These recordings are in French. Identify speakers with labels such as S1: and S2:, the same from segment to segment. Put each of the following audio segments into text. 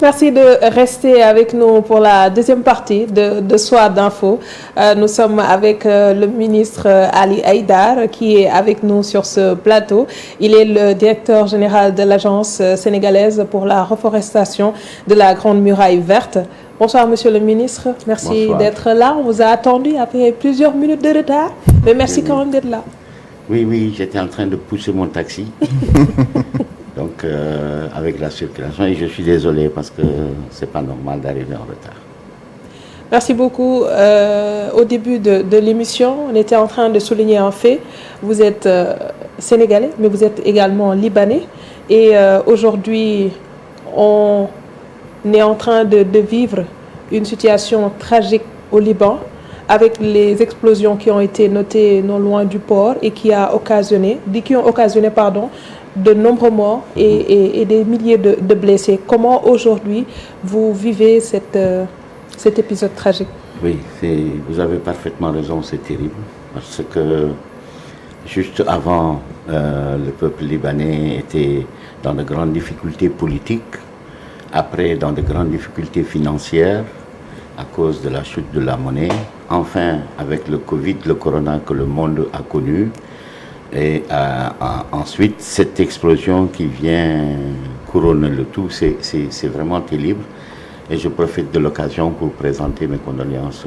S1: Merci de rester avec nous pour la deuxième partie de Soir d'info. Nous sommes avec le ministre Ali Haïdar qui est avec nous sur ce plateau. Il est le directeur général de l'Agence sénégalaise pour la reforestation de la Grande Muraille Verte. Bonsoir, monsieur le ministre. Merci d'être là. On vous a attendu après plusieurs minutes de retard, mais merci quand même d'être là.
S2: Oui, j'étais en train de pousser mon taxi. Donc, avec la circulation, et je suis désolé parce que c'est pas normal d'arriver en retard.
S1: Merci beaucoup. Au début de l'émission, on était en train de souligner un fait. Vous êtes sénégalais, mais vous êtes également libanais. Et aujourd'hui, on est en train de vivre une situation tragique au Liban, avec les explosions qui ont été notées non loin du port et qui ont occasionné, de nombreux morts et des milliers de blessés. Comment aujourd'hui vous vivez cet épisode tragique?
S2: Oui, vous avez parfaitement raison, c'est terrible. Parce que juste avant, le peuple libanais était dans de grandes difficultés politiques, après dans de grandes difficultés financières à cause de la chute de la monnaie. Enfin, avec le Covid, le corona que le monde a connu, et ensuite cette explosion qui vient couronner le tout, c'est vraiment terrible. Et je profite de l'occasion pour présenter mes condoléances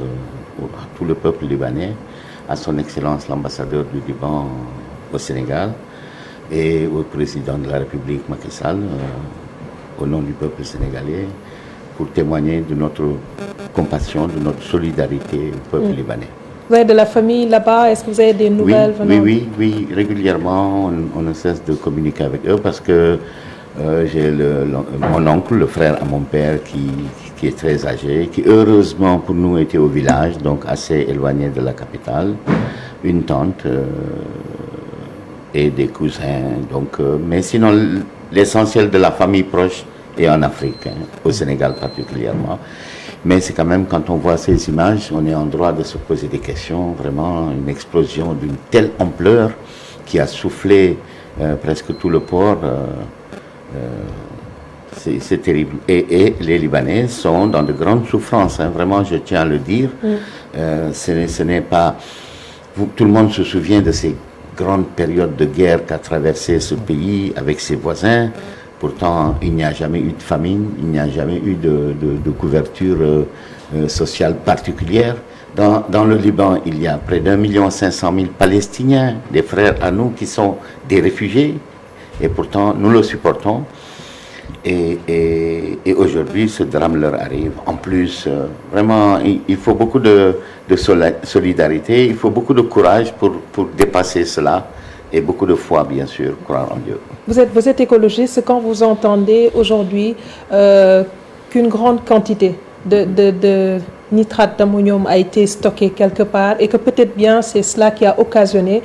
S2: à tout le peuple libanais, à son Excellence l'ambassadeur du Liban au Sénégal et au président de la République Macky Sall, au nom du peuple sénégalais, pour témoigner de notre compassion, de notre solidarité au peuple libanais.
S1: Vous avez de la famille là-bas? Est-ce que vous avez des nouvelles?
S2: Oui, régulièrement, on ne cesse de communiquer avec eux parce que j'ai mon oncle, le frère à mon père, qui est très âgé, qui heureusement pour nous était au village, donc assez éloigné de la capitale, une tante et des cousins. Donc, mais sinon, l'essentiel de la famille proche est en Afrique, au Sénégal particulièrement. Mais c'est quand même, quand on voit ces images, on est en droit de se poser des questions. Vraiment, une explosion d'une telle ampleur qui a soufflé presque tout le port. C'est terrible. Et les Libanais sont dans de grandes souffrances. Vraiment, je tiens à le dire. Ce n'est pas... tout le monde se souvient de ces grandes périodes de guerre qu'a traversé ce pays avec ses voisins. Pourtant, il n'y a jamais eu de famine, il n'y a jamais eu de couverture sociale particulière. Dans le Liban, il y a près d'1,5 million de Palestiniens, des frères à nous qui sont des réfugiés, et pourtant nous le supportons. Et aujourd'hui, ce drame leur arrive. En plus, vraiment, il faut beaucoup de solidarité, il faut beaucoup de courage pour dépasser cela. Et beaucoup de foi, bien sûr, croire en Dieu.
S1: Vous êtes écologiste, quand vous entendez aujourd'hui qu'une grande quantité de nitrate d'ammonium a été stockée quelque part et que peut-être bien c'est cela qui a occasionné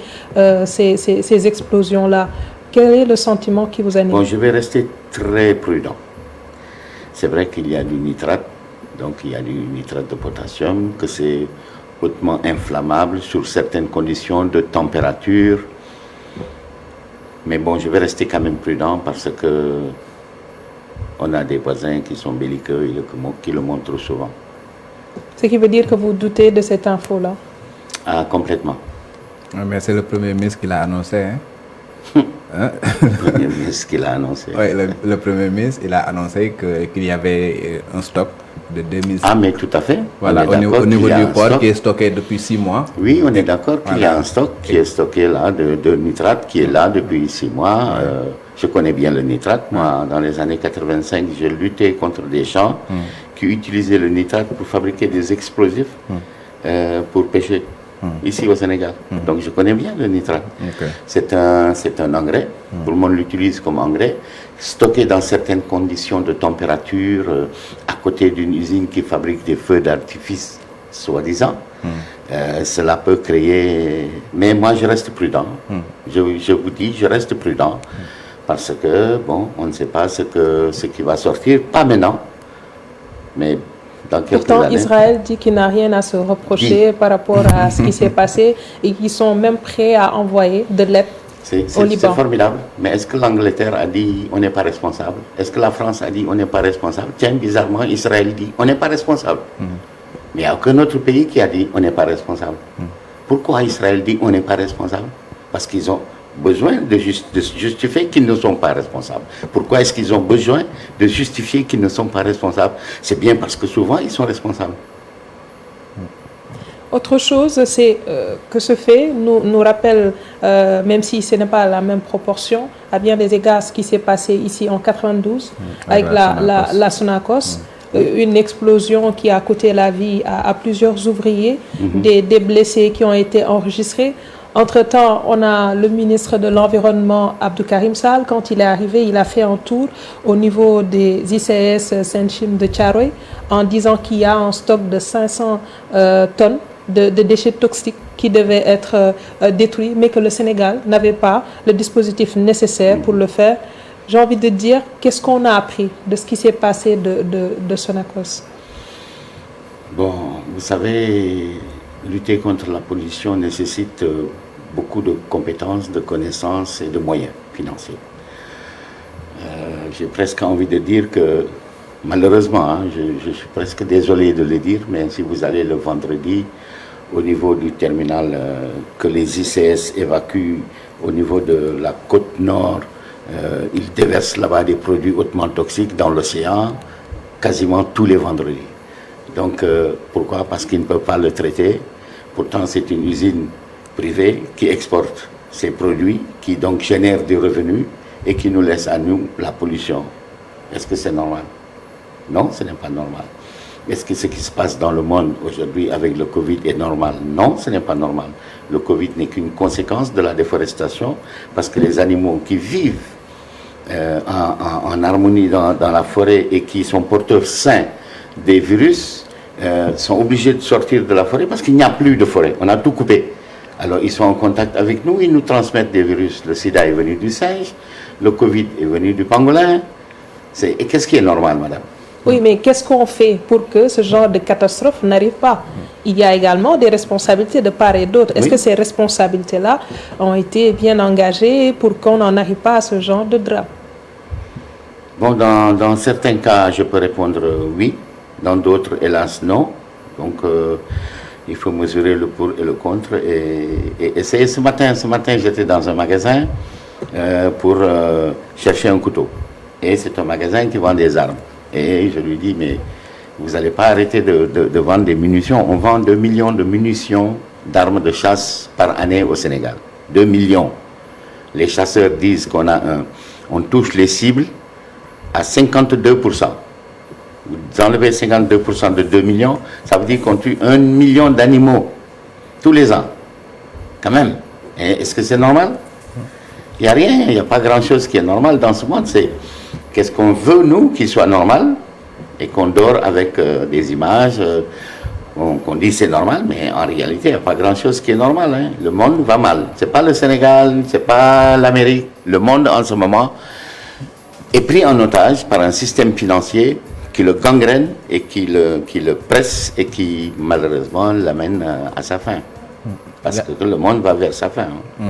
S1: ces explosions-là, quel est le sentiment qui vous anime?
S2: Bon, je vais rester très prudent. C'est vrai qu'il y a du nitrate, donc il y a du nitrate de potassium, que c'est hautement inflammable sur certaines conditions de température. Mais bon, je vais rester quand même prudent parce que on a des voisins qui sont belliqueux et qui le montrent souvent.
S1: Ce qui veut dire que vous doutez de cette info-là?
S2: Ah, complètement.
S3: Mais c'est le Premier ministre qui l'a annoncé.
S2: Le Premier ministre qui l'a annoncé.
S3: Oui, le Premier ministre, il a annoncé qu'il y avait un stock de 2000.
S2: Ah, mais tout à fait.
S3: Voilà, au niveau du port qui est stocké depuis 6 mois.
S2: Oui, on est d'accord qu'il y a un stock qui est stocké là, de nitrate, qui est là depuis 6 mois. Je connais bien le nitrate. Moi, dans les années 85, j'ai lutté contre des gens qui utilisaient le nitrate pour fabriquer des explosifs pour pêcher. Ici au Sénégal. Donc je connais bien le nitrate. C'est un engrais, tout le monde l'utilise comme engrais, stocké dans certaines conditions de température, à côté d'une usine qui fabrique des feux d'artifice, soi-disant. Cela peut créer... Mais moi je reste prudent. Je vous dis, je reste prudent, parce que, bon, on ne sait pas ce qui va sortir, pas maintenant, mais...
S1: Pourtant, Israël dit qu'il n'a rien à se reprocher par rapport à ce qui s'est passé et qu'ils sont même prêts à envoyer de l'aide
S2: C'est
S1: Liban.
S2: formidable. Mais est-ce que l'Angleterre a dit on n'est pas responsable? Est-ce que la France a dit on n'est pas responsable? Tiens, bizarrement, Israël dit on n'est pas responsable. Mais il n'y a aucun autre pays qui a dit on n'est pas responsable. Pourquoi Israël dit on n'est pas responsable? Parce qu'ils ont besoin de justifier qu'ils ne sont pas responsables. Pourquoi est-ce qu'ils ont besoin de justifier qu'ils ne sont pas responsables? C'est bien parce que souvent ils sont responsables.
S1: Autre chose, c'est que ce fait nous rappelle, même si ce n'est pas la même proportion, à bien des égards, ce qui s'est passé ici en 92 avec la Sonacos. Une explosion qui a coûté la vie à plusieurs ouvriers, des blessés qui ont été enregistrés. Entre-temps, on a le ministre de l'Environnement, Abdou Karim Sall. Quand il est arrivé, il a fait un tour au niveau des ICS Saint-Chim de Thiaroye en disant qu'il y a un stock de 500 tonnes de déchets toxiques qui devaient être détruits, mais que le Sénégal n'avait pas le dispositif nécessaire pour le faire. J'ai envie de dire, qu'est-ce qu'on a appris de ce qui s'est passé de Sonacos?
S2: Bon, vous savez, lutter contre la pollution nécessite beaucoup de compétences, de connaissances et de moyens financiers. J'ai presque envie de dire que, malheureusement, hein, je suis presque désolé de le dire, mais si vous allez le vendredi au niveau du terminal que les ICS évacuent au niveau de la côte nord, ils déversent là-bas des produits hautement toxiques dans l'océan quasiment tous les vendredis. Donc, pourquoi? Parce qu'ils ne peuvent pas le traiter. Pourtant, c'est une usine privée qui exporte ces produits, qui donc génère des revenus et qui nous laisse à nous la pollution. Est-ce que c'est normal? Non, ce n'est pas normal. Est-ce que ce qui se passe dans le monde aujourd'hui avec le Covid est normal? Non, ce n'est pas normal. Le Covid n'est qu'une conséquence de la déforestation parce que les animaux qui vivent en harmonie dans la forêt et qui sont porteurs sains des virus sont obligés de sortir de la forêt parce qu'il n'y a plus de forêt. On a tout coupé. Alors ils sont en contact avec nous, ils nous transmettent des virus. Le sida est venu du singe, le Covid est venu du pangolin. Et qu'est-ce qui est normal, madame?
S1: Oui, mais qu'est-ce qu'on fait pour que ce genre de catastrophe n'arrive pas? Il y a également des responsabilités de part et d'autre. Est-ce que ces responsabilités-là ont été bien engagées pour qu'on n'en arrive pas à ce genre de drame?
S2: Bon, dans certains cas, je peux répondre oui. Dans d'autres, hélas, non. Donc, il faut mesurer le pour et le contre et essayer. Ce matin, j'étais dans un magasin pour chercher un couteau. Et c'est un magasin qui vend des armes. Et je lui dis, mais vous n'allez pas arrêter de vendre des munitions. On vend 2 millions de munitions d'armes de chasse par année au Sénégal. 2 millions. Les chasseurs disent on touche les cibles à 52%. Vous enlevez 52% de 2 millions, ça veut dire qu'on tue 1 million d'animaux tous les ans. Quand même. Est-ce que c'est normal? Il n'y a rien, il n'y a pas grand-chose qui est normal dans ce monde. C'est qu'est-ce qu'on veut, nous, qui soit normal, et qu'on dort avec des images, qu'on dit c'est normal, mais en réalité, il n'y a pas grand-chose qui est normal. Hein. Le monde va mal. Ce n'est pas le Sénégal, ce n'est pas l'Amérique. Le monde, en ce moment, est pris en otage par un système financier qui le gangrène et qui le presse et qui, malheureusement, l'amène à sa fin. Parce que le monde va vers sa fin. Hein.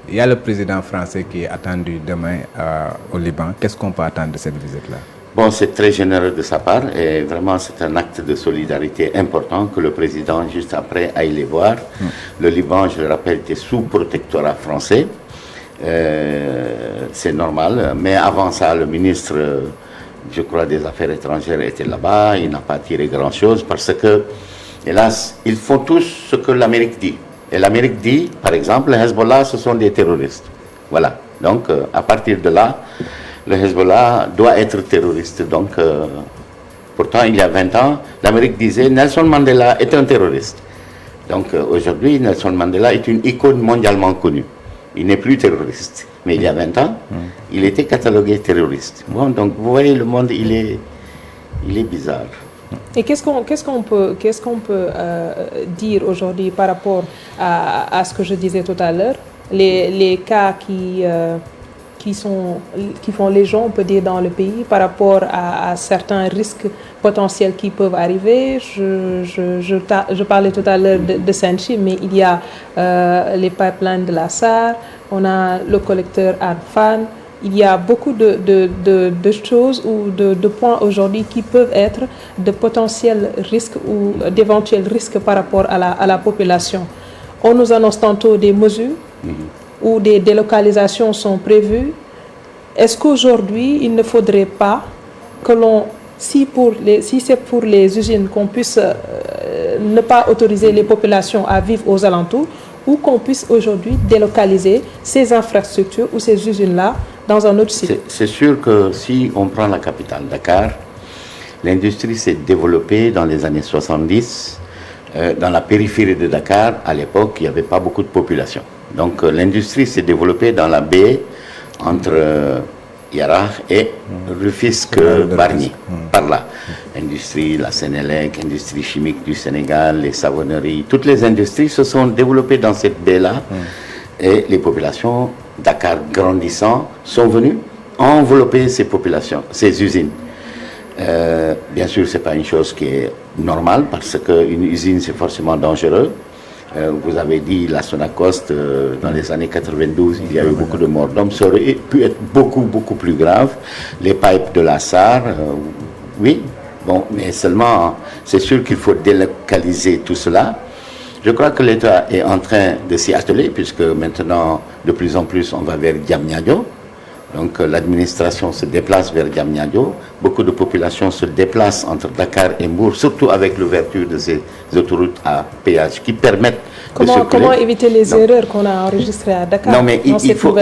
S3: Il y a le président français qui est attendu demain au Liban. Qu'est-ce qu'on peut attendre de cette visite-là?
S2: Bon, c'est très généreux de sa part et vraiment c'est un acte de solidarité important que le président, juste après, aille les voir. Le Liban, je le rappelle, était sous protectorat français. C'est normal. Mais avant ça, le ministre, je crois, des Affaires étrangères était là-bas. Il n'a pas tiré grand-chose parce que, hélas, ils font tous ce que l'Amérique dit. Et l'Amérique dit, par exemple, le Hezbollah, ce sont des terroristes. Voilà. Donc, à partir de là, le Hezbollah doit être terroriste. Donc, pourtant, il y a 20 ans, l'Amérique disait Nelson Mandela est un terroriste. Donc, aujourd'hui, Nelson Mandela est une icône mondialement connue. Il n'est plus terroriste. Mais il y a 20 ans, il était catalogué terroriste. Bon, donc, vous voyez, le monde, il est bizarre.
S1: Et qu'est-ce qu'on peut dire aujourd'hui par rapport à ce que je disais tout à l'heure, les cas qui qui font les gens, on peut dire, dans le pays par rapport à certains risques potentiels qui peuvent arriver. Je parlais tout à l'heure de Senchi, mais il y a les pipelines de la SAR, on a le collecteur Anfan. Il y a beaucoup de choses ou de points aujourd'hui qui peuvent être de potentiels risques ou d'éventuels risques par rapport à la population. On nous annonce tantôt des mesures où des délocalisations sont prévues. Est-ce qu'aujourd'hui, il ne faudrait pas que si c'est pour les usines, qu'on puisse ne pas autoriser les populations à vivre aux alentours, ou qu'on puisse aujourd'hui délocaliser ces infrastructures ou ces usines-là dans un autre site?
S2: C'est sûr que si on prend la capitale, Dakar, l'industrie s'est développée dans les années 70. Dans la périphérie de Dakar, à l'époque, il n'y avait pas beaucoup de population. Donc l'industrie s'est développée dans la baie entre Yara et Rufisque-Bargny, par là. Industrie, la Sénélec, industrie chimique du Sénégal, les savonneries, toutes les industries se sont développées dans cette baie-là. Et les populations, Dakar grandissant, sont venues envelopper ces populations, ces usines. Bien sûr, ce n'est pas une chose qui est normale parce qu'une usine, c'est forcément dangereux. Vous avez dit la Sonacost, dans les années 92, il y a eu beaucoup de morts d'hommes. Ça aurait pu être beaucoup, beaucoup plus grave. Les pipes de la SAR, oui, bon, mais seulement, c'est sûr qu'il faut délocaliser tout cela. Je crois que l'État est en train de s'y atteler, puisque maintenant, de plus en plus, on va vers Diamniadio. Donc l'administration se déplace vers Diamniadio. Beaucoup de populations se déplacent entre Dakar et Mbour, surtout avec l'ouverture de ces autoroutes à péage qui permettent de circuler.
S1: Comment éviter les erreurs qu'on a enregistrées à Dakar?
S2: Non, mais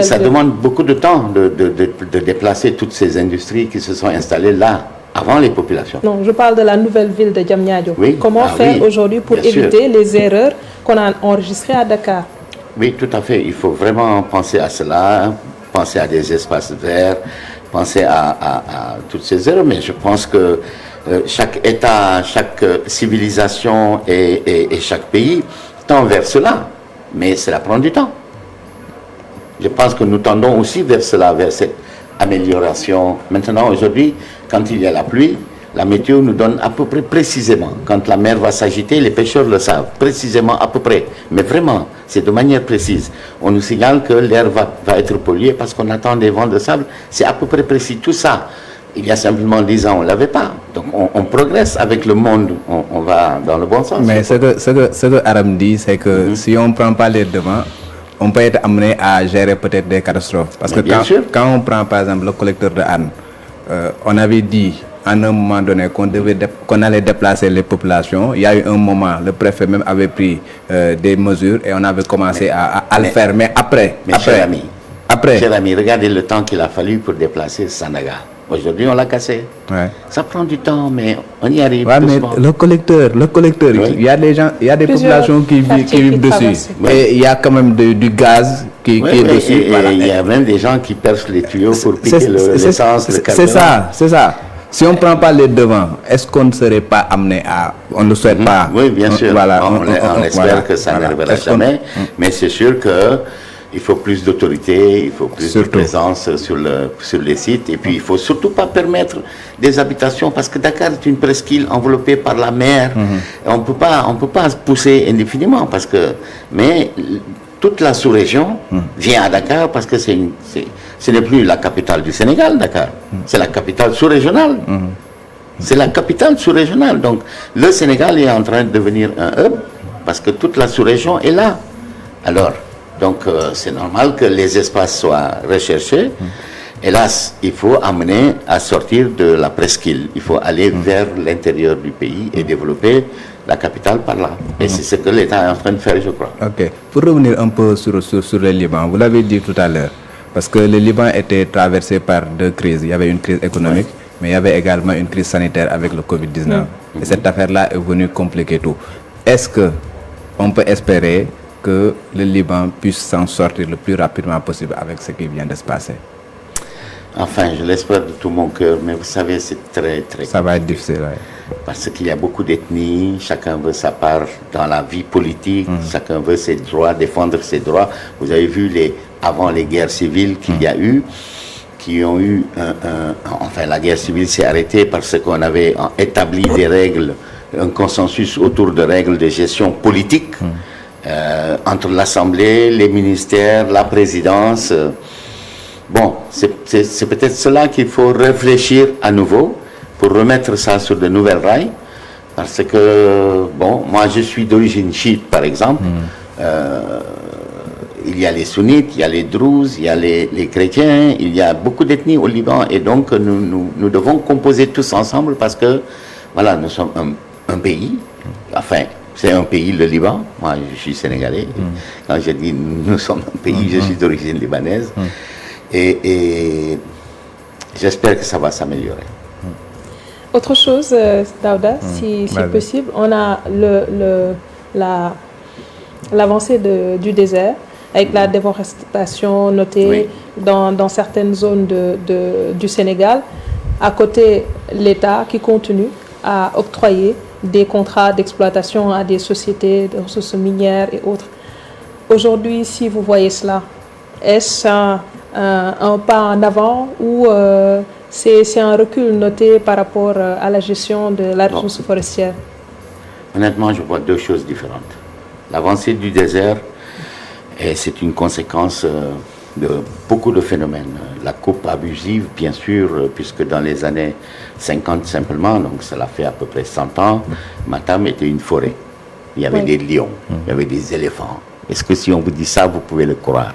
S2: ça demande beaucoup de temps de déplacer toutes ces industries qui se sont installées là, avant les populations.
S1: Non, je parle de la nouvelle ville de Diamniadio.
S2: Oui?
S1: Comment faire aujourd'hui pour éviter les erreurs qu'on a enregistrées à Dakar?
S2: Oui, tout à fait. Il faut vraiment penser à cela. Penser à des espaces verts, penser à toutes ces erreurs, mais je pense que chaque État, chaque civilisation et chaque pays tend vers cela, mais cela prend du temps. Je pense que nous tendons aussi vers cela, vers cette amélioration. Maintenant, aujourd'hui, quand il y a la pluie, la météo nous donne à peu près précisément. Quand la mer va s'agiter, les pêcheurs le savent, précisément à peu près. Mais vraiment, c'est de manière précise. On nous signale que l'air va être pollué parce qu'on attend des vents de sable. C'est à peu près précis. Tout ça, il y a simplement 10 ans, on ne l'avait pas. Donc on progresse avec le monde, on va dans le bon sens.
S3: Mais ce que Aram dit, c'est que si on ne prend pas les devants, on peut être amené à gérer peut-être des catastrophes. Parce que quand on prend par exemple le collecteur de Anne, on avait dit à un moment donné qu'on allait déplacer les populations. Il y a eu un moment, le préfet même avait pris des mesures et on avait commencé à le faire. Mais après,
S2: cher ami, regardez le temps qu'il a fallu pour déplacer Sandaga. Aujourd'hui, on l'a cassé.
S3: Ouais.
S2: Ça prend du temps, mais on y arrive.
S3: Ouais, mais le collecteur, oui. Il y a des gens, il y a des populations qui vivent dessus. Et il y a quand même du gaz qui est dessus.
S2: Voilà. Il y a même des gens qui percent les tuyaux pour piquer l'essence, le carburant.
S3: C'est ça. Si on ne prend pas les devants, est-ce qu'on ne serait pas amené à... On ne le souhaite pas.
S2: Oui, bien sûr. Voilà, on espère que ça n'arrivera jamais. Mais c'est sûr qu'il faut plus d'autorité, il faut plus de présence sur les sites. Et puis, il ne faut surtout pas permettre des habitations, parce que Dakar est une presqu'île enveloppée par la mer. On ne peut pas pousser indéfiniment, parce que... Mais toute la sous-région vient à Dakar parce que ce n'est plus la capitale du Sénégal, Dakar. C'est la capitale sous-régionale. C'est la capitale sous-régionale. Donc, le Sénégal est en train de devenir un hub parce que toute la sous-région est là. Alors, donc, c'est normal que les espaces soient recherchés. Hélas, il faut amener à sortir de la presqu'île. Il faut aller vers l'intérieur du pays et développer la capitale par là. Et c'est ce que l'État est en train de faire, je crois.
S3: Ok. Pour revenir un peu sur le Liban, vous l'avez dit tout à l'heure, parce que le Liban était traversé par deux crises. Il y avait une crise économique, mais il y avait également une crise sanitaire avec le Covid-19. Et cette affaire-là est venue compliquer tout. Est-ce qu'on peut espérer que le Liban puisse s'en sortir le plus rapidement possible avec ce qui vient de se passer?
S2: Enfin, je l'espère de tout mon cœur, mais vous savez, c'est très, très...
S3: Ça va être difficile, oui.
S2: Parce qu'il y a beaucoup d'ethnies, chacun veut sa part dans la vie politique, chacun veut ses droits, défendre ses droits. Vous avez vu les avant les guerres civiles qu'il y a eu, qui ont eu enfin la guerre civile s'est arrêtée parce qu'on avait établi des règles, un consensus autour de règles de gestion politique entre l'Assemblée, les ministères, la présidence. Bon, c'est peut-être cela qu'il faut réfléchir à nouveau pour remettre ça sur de nouvelles rails. Parce que, bon, moi je suis d'origine chiite par exemple. Il y a les sunnites, il y a les druzes, il y a les chrétiens, il y a beaucoup d'ethnies au Liban. Et donc nous devons composer tous ensemble parce que, voilà, nous sommes un pays. Enfin, c'est un pays, le Liban. Moi je suis sénégalais. Quand je dis nous sommes un pays, je suis d'origine libanaise. Et j'espère que ça va s'améliorer.
S1: Autre chose, Daouda, si possible, on a l'avancée du désert avec la déforestation notée dans certaines zones du Sénégal. À côté, l'État qui continue à octroyer des contrats d'exploitation à des sociétés de ressources minières et autres. Aujourd'hui, si vous voyez cela, est-ce un pas en avant ou c'est un recul noté par rapport à la gestion de la ressource forestière?
S2: Honnêtement, je vois deux choses différentes. L'avancée du désert, c'est une conséquence de beaucoup de phénomènes. La coupe abusive, bien sûr, puisque dans les années 50 simplement, donc cela fait à peu près 100 ans, Matam était une forêt. Il y avait des lions, il y avait des éléphants. Est-ce que si on vous dit ça, vous pouvez le croire?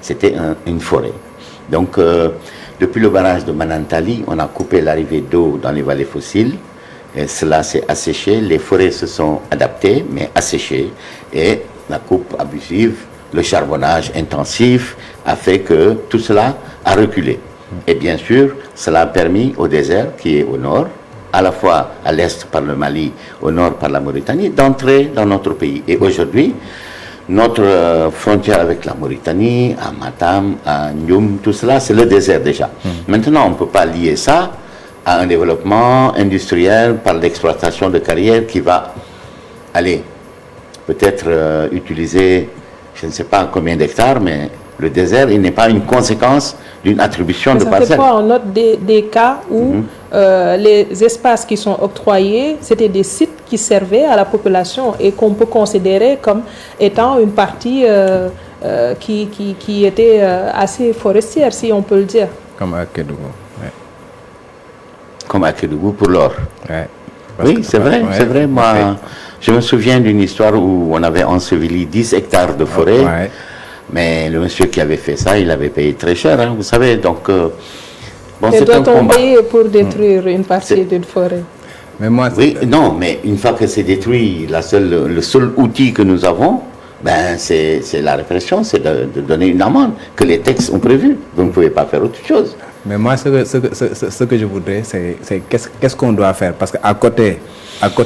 S2: C'était une forêt. Donc, depuis le barrage de Manantali, on a coupé l'arrivée d'eau dans les vallées fossiles. Et cela s'est asséché. Les forêts se sont adaptées, mais asséchées. Et la coupe abusive, le charbonnage intensif a fait que tout cela a reculé. Et bien sûr, cela a permis au désert, qui est au nord, à la fois à l'est par le Mali, au nord par la Mauritanie, d'entrer dans notre pays. Et aujourd'hui, notre frontière avec la Mauritanie, à Matam, à Ndioum, tout cela, c'est le désert déjà. Maintenant, on ne peut pas lier ça à un développement industriel par l'exploitation de carrières qui va aller peut-être utiliser, je ne sais pas combien d'hectares, mais le désert, il n'est pas une conséquence d'une attribution de parcelles.
S1: Cette fois, on note des cas où les espaces qui sont octroyés, c'était des sites qui servaient à la population et qu'on peut considérer comme étant une partie qui était assez forestière, si on peut le dire.
S3: Comme à Kédougou.
S2: Comme à Kédougou pour l'or. Oui, c'est vrai, c'est vrai. Moi, je me souviens d'une histoire où on avait enseveli 10 hectares de forêt. Mais le monsieur qui avait fait ça, il avait payé très cher, hein, vous savez. Donc, bon, c'est un combat.
S1: Payer pour détruire une partie d'une forêt?
S3: Mais moi,
S2: oui, non, mais une fois que c'est détruit, le seul outil que nous avons, ben, c'est la répression, c'est de donner une amende que les textes ont prévu. Vous ne pouvez pas faire autre chose.
S3: Mais moi, ce que je voudrais, c'est qu'est-ce qu'on doit faire? Parce qu'à côté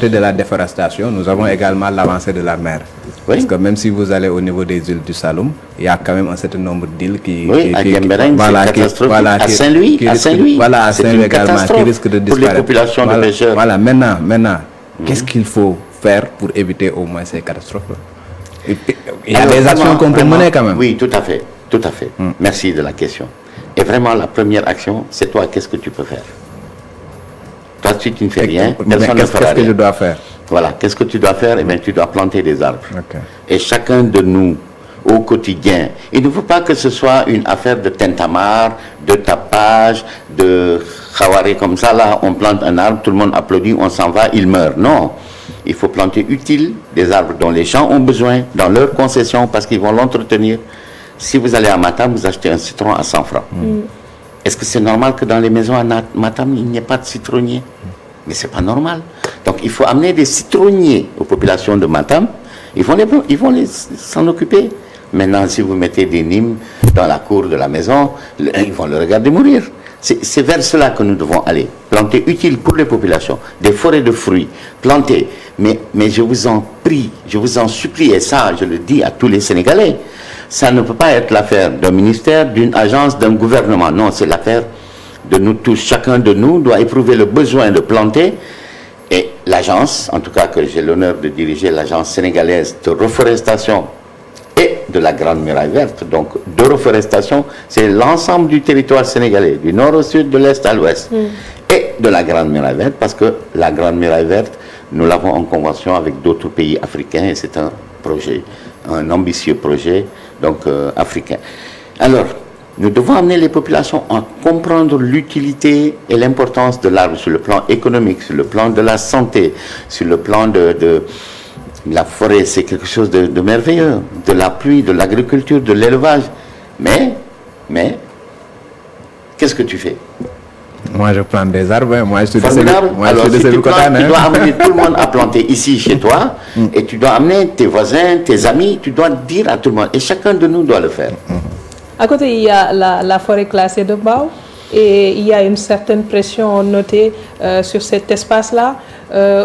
S3: de la déforestation, nous avons également l'avancée de la mer. Oui. Parce que même si vous allez au niveau des îles du Saloum, il y a quand même un certain nombre d'îles qui...
S2: Oui, à Guembéreng, c'est catastrophique. À Saint-Louis,
S3: voilà, à Saint-Louis également, qui risque de disparaître.
S2: Pour les populations de pêcheurs.
S3: Voilà, maintenant, qu'est-ce qu'il faut faire pour éviter au moins ces catastrophes-là? Il y a des actions qu'on peut mener quand même.
S2: Oui, tout à fait, tout à fait. Merci de la question. Et vraiment, la première action, c'est toi, qu'est-ce que tu peux faire? Toi, si tu ne fais rien, personne ne fera rien.
S3: Qu'est-ce que je dois faire?
S2: Voilà, qu'est-ce que tu dois faire? Eh bien, tu dois planter des arbres. Et chacun de nous, au quotidien, il ne faut pas que ce soit une affaire de tintamarre, de tapage, de khawaré comme ça. Là, on plante un arbre, tout le monde applaudit, on s'en va, il meurt. Non, il faut planter utile des arbres dont les gens ont besoin, dans leur concession, parce qu'ils vont l'entretenir. Si vous allez à Matam, vous achetez un citron à 100 francs. Est-ce que c'est normal que dans les maisons à Matam, il n'y ait pas de citronniers? Mais ce n'est pas normal. Donc il faut amener des citronniers aux populations de Matam. Ils vont s'en occuper. Maintenant, si vous mettez des nimes dans la cour de la maison, ils vont le regarder mourir. C'est vers cela que nous devons aller. Planter utile pour les populations, des forêts de fruits, planter. Mais je vous en prie, je vous en supplie, et ça, je le dis à tous les Sénégalais, ça ne peut pas être l'affaire d'un ministère, d'une agence, d'un gouvernement. Non, c'est l'affaire de nous tous. Chacun de nous doit éprouver le besoin de planter. Et l'agence, en tout cas que j'ai l'honneur de diriger, l'agence sénégalaise de reforestation et de la Grande Muraille Verte, donc de reforestation, c'est l'ensemble du territoire sénégalais, du nord au sud, de l'est à l'ouest, et de la Grande Muraille Verte, parce que la Grande Muraille Verte, nous l'avons en convention avec d'autres pays africains, et c'est un projet, un ambitieux projet, donc africain. Alors, nous devons amener les populations à comprendre l'utilité et l'importance de l'arbre sur le plan économique, sur le plan de la santé, sur le plan de la forêt. C'est quelque chose de merveilleux, de la pluie, de l'agriculture, de l'élevage. Mais, qu'est-ce que tu fais?
S3: Moi, je plante des arbres. Moi, je suis
S2: formidable. Alors, si tu dois amener tout le monde à planter ici, chez toi, et tu dois amener tes voisins, tes amis, tu dois dire à tout le monde. Et chacun de nous doit le faire.
S1: À côté, il y a la forêt classée de Mbao et il y a une certaine pression notée sur cet espace-là,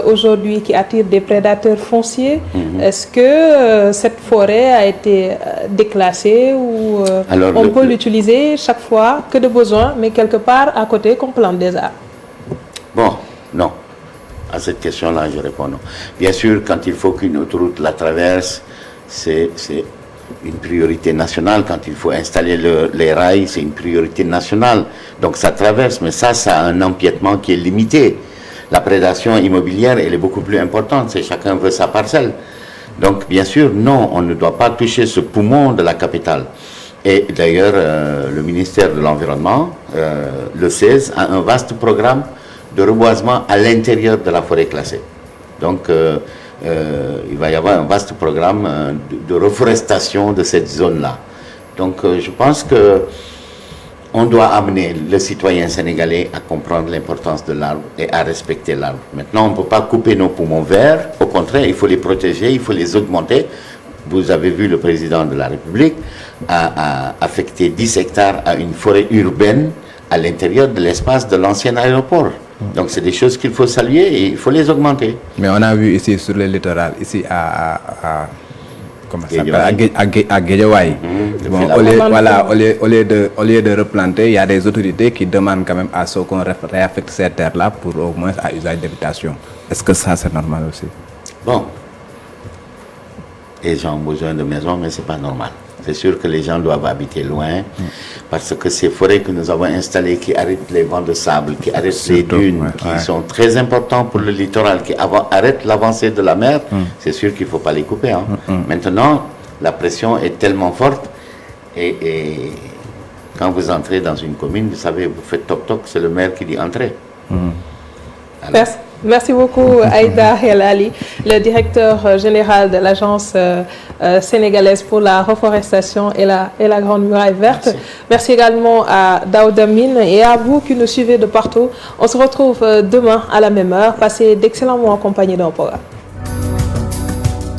S1: aujourd'hui qui attire des prédateurs fonciers. Est-ce que cette forêt a été déclassée ou on peut l'utiliser chaque fois que de besoin, mais quelque part à côté qu'on plante des arbres?
S2: Bon, non. À cette question-là, je réponds non. Bien sûr, quand il faut qu'une autoroute la traverse, c'est une priorité nationale. Quand il faut installer les rails, c'est une priorité nationale. Donc ça traverse, mais ça a un empiètement qui est limité. La prédation immobilière, elle est beaucoup plus importante. C'est chacun veut sa parcelle. Donc bien sûr, non, on ne doit pas toucher ce poumon de la capitale. Et d'ailleurs, le ministère de l'Environnement, le 16, a un vaste programme de reboisement à l'intérieur de la forêt classée. Donc il va y avoir un vaste programme de reforestation de cette zone-là. Donc je pense que on doit amener le citoyen sénégalais à comprendre l'importance de l'arbre et à respecter l'arbre. Maintenant, on ne peut pas couper nos poumons verts. Au contraire, il faut les protéger, il faut les augmenter. Vous avez vu le président de la République a affecté 10 hectares à une forêt urbaine à l'intérieur de l'espace de l'ancien aéroport. Donc c'est des choses qu'il faut saluer et il faut les augmenter.
S3: Mais on a vu ici sur le littoral, ici comment ça s'appelle, à Guédiawaye. Bon, au lieu de replanter, il y a des autorités qui demandent quand même à ce qu'on réaffecte ces terres-là pour au moins à usage d'habitation. Est-ce que ça c'est normal aussi?
S2: Bon, les gens ont besoin de maisons, mais c'est pas normal. C'est sûr que les gens doivent habiter loin parce que ces forêts que nous avons installées qui arrêtent les vents de sable, qui arrêtent les dunes, qui sont très importants pour le littoral, qui arrêtent l'avancée de la mer, c'est sûr qu'il ne faut pas les couper. Hein. Maintenant, la pression est tellement forte et quand vous entrez dans une commune, vous savez, vous faites toc-toc, c'est le maire qui dit entrez.
S1: Merci beaucoup Aïda Helali, le directeur général de l'agence sénégalaise pour la reforestation et la Grande Muraille Verte. Merci également à Daouda Mine et à vous qui nous suivez de partout. On se retrouve demain à la même heure. Passez d'excellents mois en compagnie d'un programme.